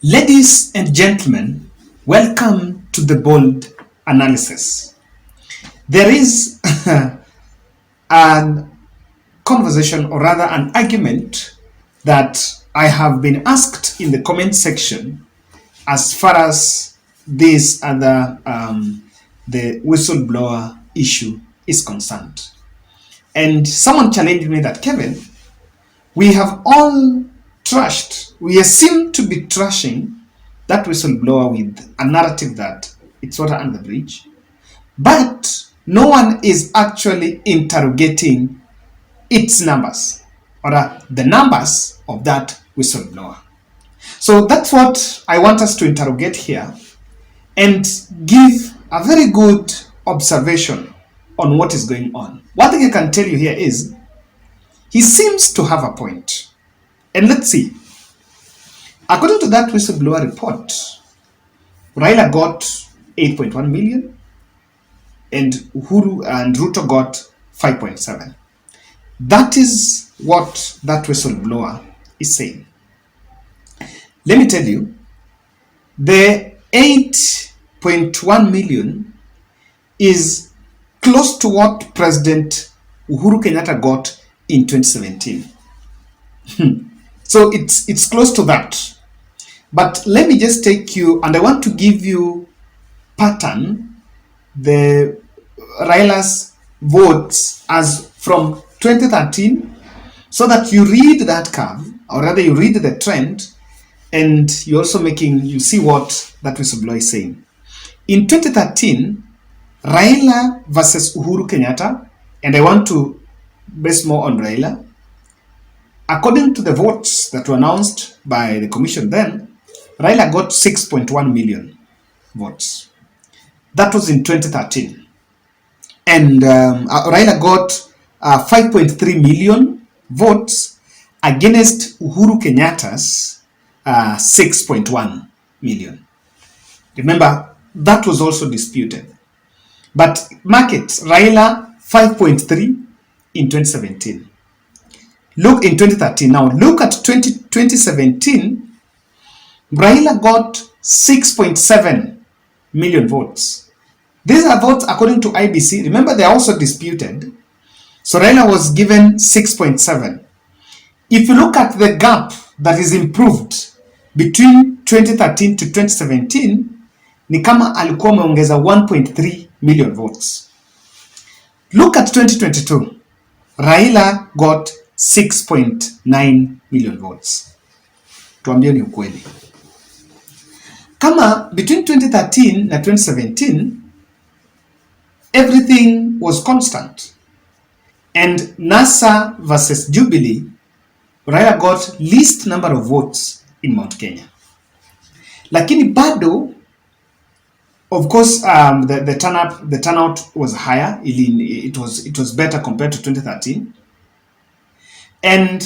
Ladies and gentlemen, welcome to the bold analysis. There is a conversation, or rather an argument, that I have been asked in the comment section as far as this other the whistleblower issue is concerned. And someone challenged me that, Kevin, we have all we seem to be trashing that whistleblower with a narrative that it's water under the bridge, but no one is actually interrogating its numbers, or the numbers of that whistleblower. So that's what I want us to interrogate here and give a very good observation on what is going on. One thing I can tell you here is he seems to have a point. And let's see. According to that whistleblower report, Raila got 8.1 million and Uhuru and Ruto got 5.7. That is what that whistleblower is saying. Let me tell you, the 8.1 million is close to what President Uhuru Kenyatta got in 2017. So it's close to that. But let me just take you, and I want to give you pattern, the Raila's votes as from 2013, so that you read that curve, or rather you read the trend, and you also you see what that whistleblower is saying. In 2013, Raila versus Uhuru Kenyatta, and I want to base more on Raila. According to the votes that were announced by the commission then, Raila got 6.1 million votes. That was in 2013. And Raila got 5.3 million votes against Uhuru Kenyatta's 6.1 million. Remember, that was also disputed. But markets, Raila 5.3 in 2017. Look in 2013. Now look at 2017. Raila got 6.7 million votes. These are votes according to IBC. Remember, they are also disputed. So Raila was given 6.7. If you look at the gap that is improved between 2013 to 2017, ni kama alikuwa ameongeza 1.3 million votes. Look at 2022. Raila got 6.9 million votes. Tuambie ni ukweli. Kama between 2013 na 2017, everything was constant. And NASA versus Jubilee, Raila got least number of votes in Mount Kenya. Lakini bado, of course, the turnout was higher. It was better compared to 2013. And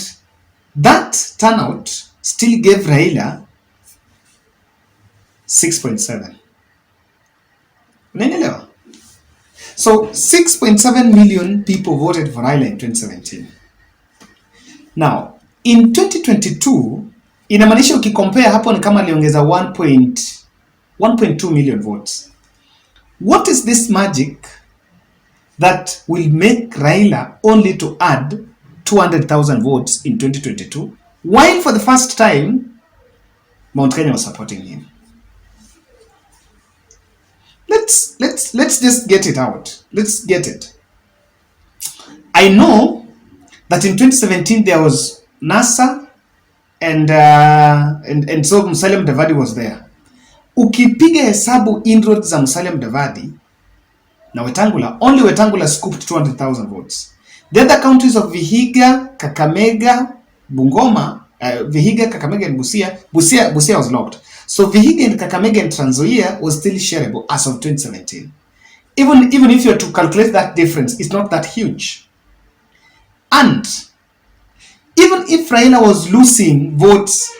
that turnout still gave Raila 6.7. Unanielewa? So 6.7 million people voted for Raila in 2017. Now, in 2022, inamaanisha ukikompare hapo ni kama aliongeza 1.2 million votes. What is this magic that will make Raila only to add 200,000 votes in 2022, while for the first time, Mount Kenya was supporting him? Let's just get it out. Let's get it. I know that in 2017 there was NASA and so Musalia Mudavadi was there. Ukipiga hesabu inroads za Musalia Mudavadi na Wetangula, only Wetangula scooped 200,000 votes. The other counties of Vihiga, Kakamega, Bungoma, Vihiga, Kakamega and Busia was locked. So Vihiga and Kakamega and Trans Nzoia was still shareable as of 2017. Even if you were to calculate that difference, it's not that huge. And even if Raila was losing votes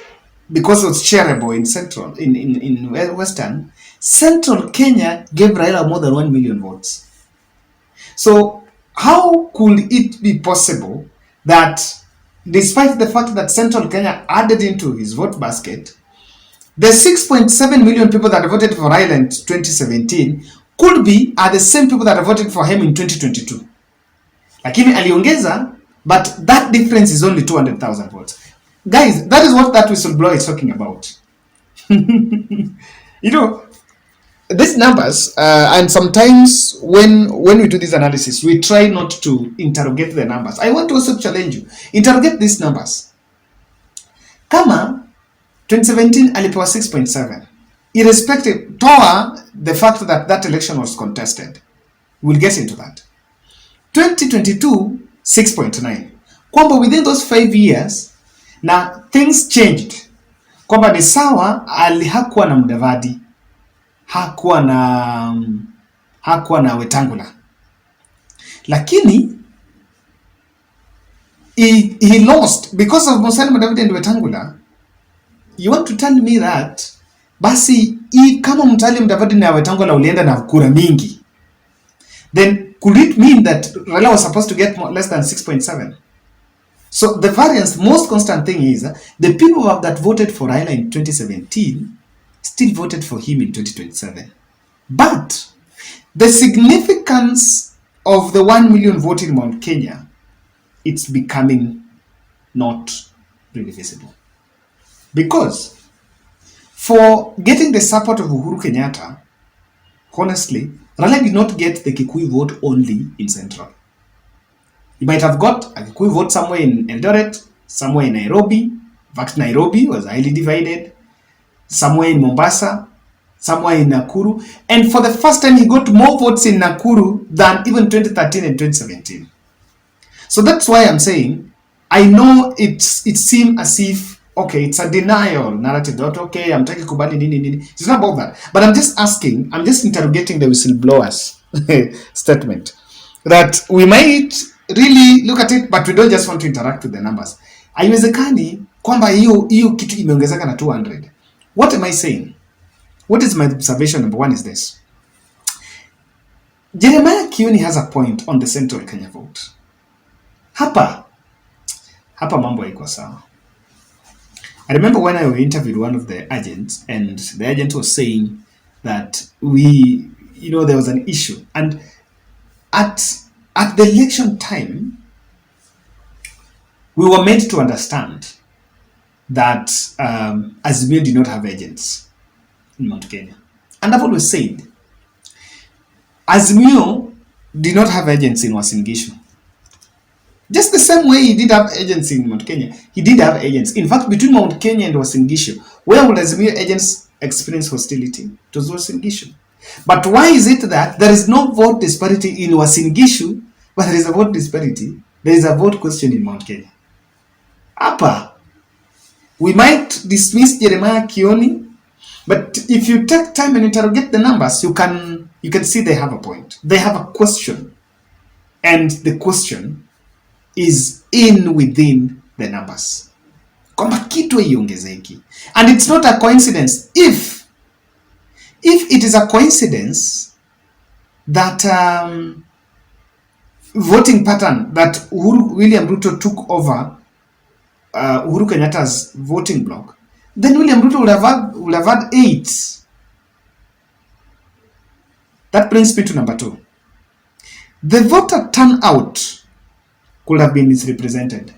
because it was shareable in Central, in Western, Central Kenya gave Raila more than 1 million votes. So how could it be possible that despite the fact that Central Kenya added into his vote basket, The 6.7 million people that voted for Raila in 2017 could be are the same people that voted for him in 2022. Lakini aliongeza, but that difference is only 200,000 votes. Guys, that is what that whistleblower is talking about. You know, these numbers, and sometimes when we do this analysis, we try not to interrogate the numbers. I want to also challenge you. Interrogate these numbers. Kama 2017 alipewa 6.7, irrespective, toa the fact that that election was contested. We'll get into that. 2022, 6.9. Kwamba within those 5 years, na things changed. Kwamba ni sawa, hakuwa na Mudavadi, hakuwa na Wetangula. Lakini, he lost because of Musalia Mudavadi and Wetangula. You want to tell me that basi kama Musalia Mudavadi na Wetangula ulienda na kura mingi, then could it mean that Raila was supposed to get less than 6.7? So the variance, most constant thing is the people that voted for Raila in 2017 still voted for him in 2027. But the significance of the 1 million vote in Mount Kenya, it's becoming not really visible. Because for getting the support of Uhuru Kenyatta, honestly, Raila did not get the Kikuyu vote only in Central. He might have got a Kikuyu vote somewhere in Eldoret, somewhere in Nairobi. In fact, Nairobi was highly divided. Somewhere in Mombasa, somewhere in Nakuru. And for the first time, he got more votes in Nakuru than even 2013 and 2017. So that's why I'm saying, I know it seems as if, okay, it's a denial narrative. That, okay, I'm taking kubali nini. It's not about that. But I'm just asking, I'm just interrogating the whistleblower's statement. That we might really look at it, but we don't just want to interact with the numbers. Haiwezekani kwamba hiyo kitu imeongezeka na 200. What am I saying? What is my observation? Number one is this. Jeremiah Kioni has a point on the Central Kenya vote. Hapa mambo haiko sawa. I remember when I interviewed one of the agents, and the agent was saying that there was an issue. And at the election time, we were made to understand that Azimio did not have agents in Mount Kenya. And I've always said, Azimio did not have agents in Uasin Gishu. Just the same way he did have agents in Mount Kenya, he did have agents. In fact, between Mount Kenya and Uasin Gishu, where would Azimio agents experience hostility? It was Uasin Gishu. But why is it that there is no vote disparity in Uasin Gishu, but there is a vote disparity, there is a vote question in Mount Kenya? Apa, we might dismiss Jeremiah Kioni, but if you take time and interrogate the numbers, you can see they have a point. They have a question. And the question is within the numbers. Kwamba kitu iongezeki. And it's not a coincidence. If it is a coincidence that voting pattern that William Ruto took over Uhuru Kenyatta's voting block, then William Ruto would have had 8. That brings me to number 2. The voter turnout could have been misrepresented.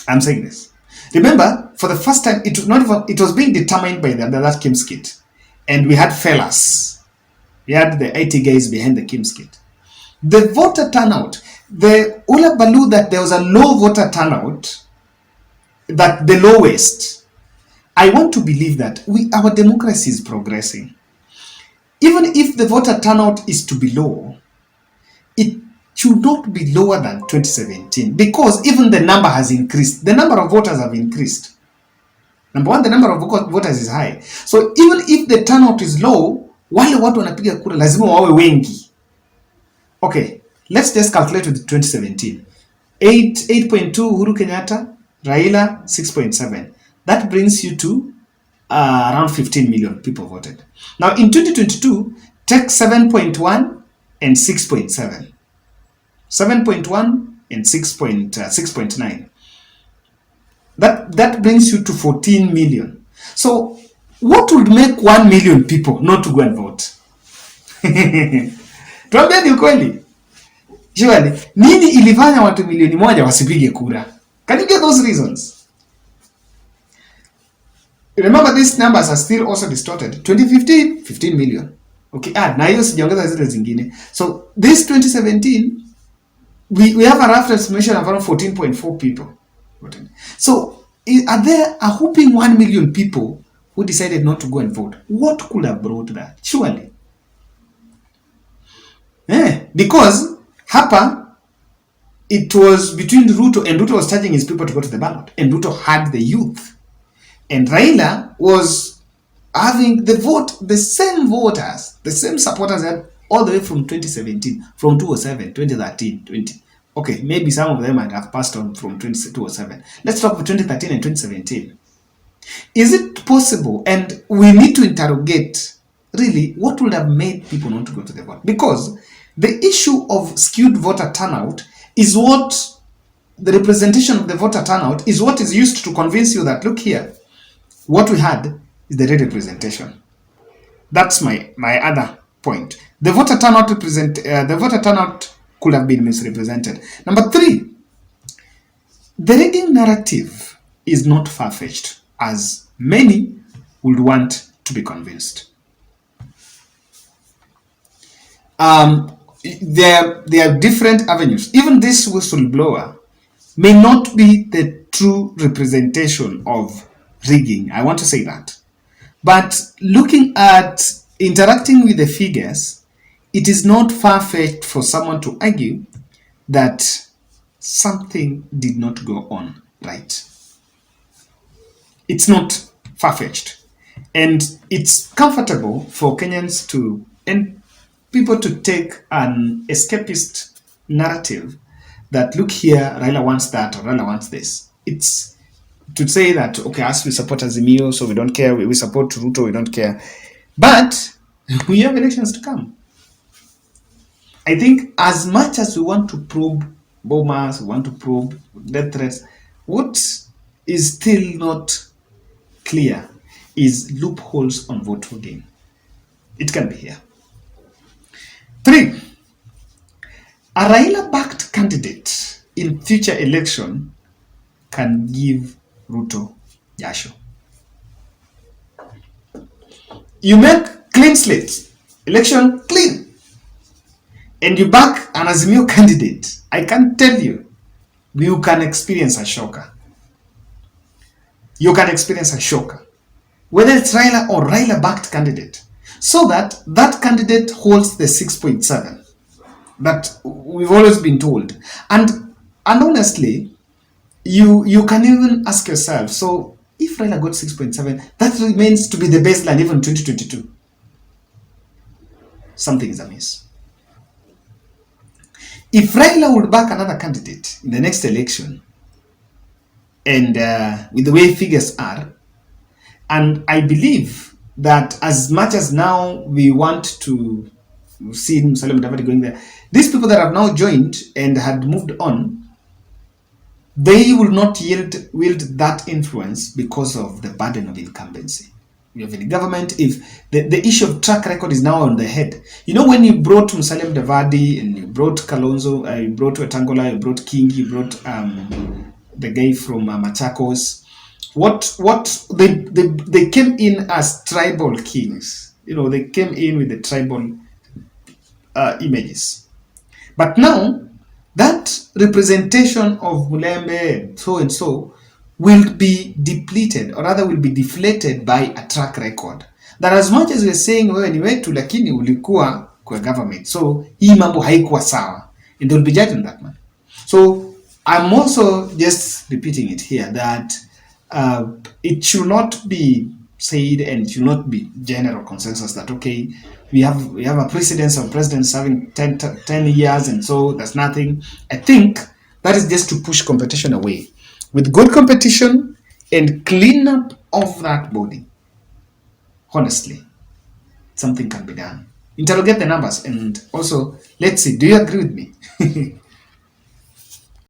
I'm saying this. Remember, for the first time, it was being determined by that Kiems kit. And we had fellas. We had the IT guys behind the Kiems kit. The voter turnout, the Ula Balu that there was a low voter turnout, that the lowest, I want to believe that our democracy is progressing. Even if the voter turnout is to be low, it should not be lower than 2017, because even the number has increased. The number of voters have increased. Number one, the number of voters is high. So even if the turnout is low, wale watu wanapiga kura lazima wawe wengi. Okay, let's just calculate with 2017. 8.2 Uhuru Kenyatta, Raila 6.7. That brings you to around 15 million people voted. Now in 2022, take 7.1 and 6.7. 7.1 and 6.9. That brings you to 14 million. So what would make 1 million people not to go and vote? Tuambieni ukweli. Surely, nini ilifanya watu milioni moja wasipige kura? Can you get those reasons? Remember, these numbers are still also distorted. 2015, 15 million. Okay, na hiyo sijaongeza zile zingine. So this 2017, we have a rough estimation of around 14.4 people. So are there a whopping 1 million people who decided not to go and vote? What could have brought that? Surely. Because hapa, it was between Ruto, and Ruto was charging his people to go to the ballot, and Ruto had the youth. And Raila was having the same voters, the same supporters that all the way from 2017, from 2007, 2013, 20. Okay, maybe some of them might have passed on from 2007. Let's talk about 2013 and 2017. Is it possible? And we need to interrogate, really, what would have made people not to go to the vote? Because the issue of skewed voter turnout is what, the representation of the voter turnout is what is used to convince you that, look here, what we had is the real representation. That's my other point. The voter turnout could have been misrepresented. Number 3, the rigging narrative is not far-fetched, as many would want to be convinced. There are different avenues. Even this whistleblower may not be the true representation of rigging. I want to say that. But looking at interacting with the figures, it is not far-fetched for someone to argue that something did not go on right. It's not far-fetched. And it's comfortable for Kenyans and people to take an escapist narrative that, look here, Raila wants that, or Raila wants this. It's to say that, okay, as we support Azimio, so we don't care, we support Ruto, we don't care. But we have elections to come. I think as much as we want to probe bombers, we want to probe death threats, what is still not clear is loopholes on vote rigging. It can be here. 3, a Raila-backed candidate in future election can give Ruto jasho. You make clean slate, election clean, and you back an Azimio candidate. I can tell you, you can experience a shocker. You can experience a shocker, whether it's Raila or Raila-backed candidate, so that candidate holds the 6.7 that we've always been told. And honestly, you can even ask yourself, so if Raila got 6.7, that remains to be the baseline even 2022. Something is amiss. If Raila would back another candidate in the next election, and with the way figures are, and I believe that as much as now we want to see Musalia Mudavadi going there, these people that have now joined and had moved on, they will not wield that influence because of the burden of incumbency. We have in the government, if the issue of track record is now on the head. You know, when you brought Musalia Mudavadi and you brought Kalonzo, you brought Wetangula, you brought King, you brought the guy from Machakos, what they came in as tribal kings. You know, they came in with the tribal images. But now, that representation of Mulembe, so and so, will be depleted, or rather will be deflated by a track record. That as much as we're saying, wewe ni wetu, lakini ulikuwa kwa government, so hii mambo haikuwa sawa, and they'll be judging that man. So I'm also just repeating it here that it should not be said, and it should not be general consensus that, okay, we have a precedence of presidents having 10 years, and so there's nothing. I think that is just to push competition away. With good competition and clean up of that body, honestly, something can be done. Interrogate the numbers, and also, let's see, do you agree with me?